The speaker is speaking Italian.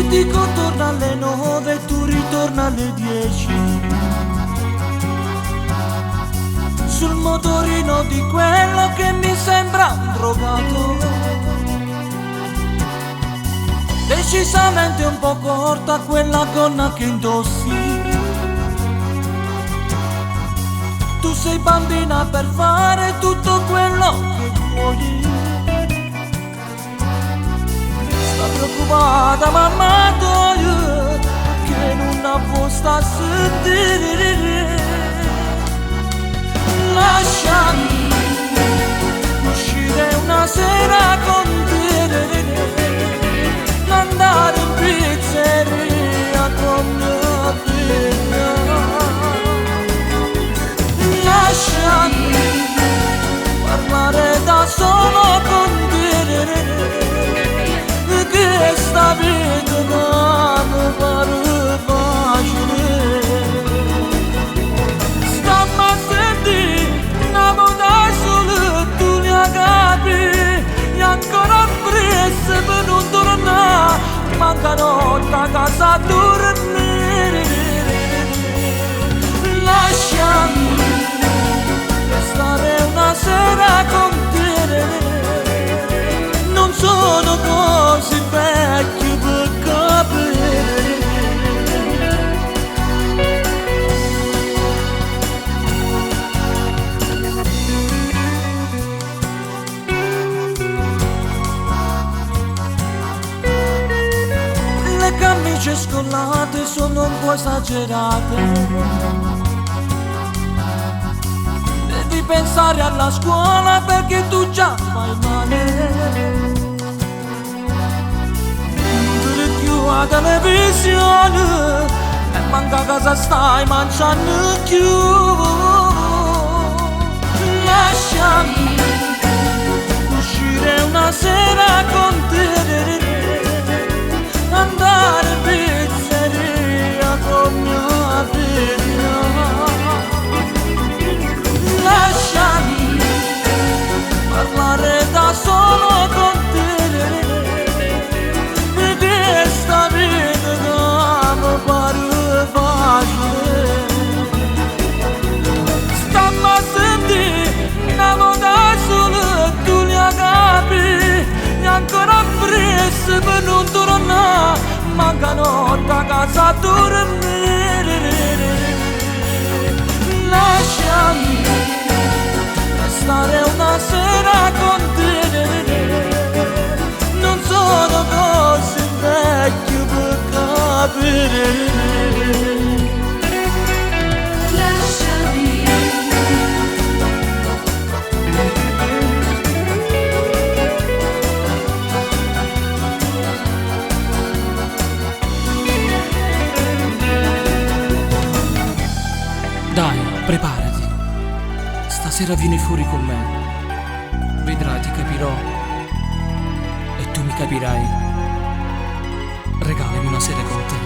dico torna alle 9 e tu ritorna alle 10, sul motorino di quello che mi sembra un drogato, decisamente un po' corta quella gonna che indossi. Tu sei bambina per fare tutto quello che vuoi. Sta preoccupata mamma tua che non ha posto a sentire. Lasciami uscire una sera con te, andare in pizzeria con mia figlia. Lasciami parlare da solo con te, che sta vita non mi pare facile. Stammi a sentire una volta solo tu li capi, e ancora presto per non tornare, mancano a casa a dormire. Lasciami restare una sera con te, non sono così vecchio per capire. Le camicie scollate sono un po' esagerate, pensare alla scuola perché tu già fai male. Non vedi più la televisione e manca casa stai mangiando più. Lasciami uscire una sera con te, andare in pizzeria con mia figlia. Lasciami parlare da solo con te, che sta vita non mi pare facile. Stammi a sentire una volta solo tu li capi, e ancora presto per non tornare, mancano a casa a dormire. Lasciami restare una sera con te, non sono così vecchio per capire. Lasciami dai, preparati. Stasera vieni fuori con me. Vedrai, ti capirò. E tu mi capirai. Regalami una sera con te.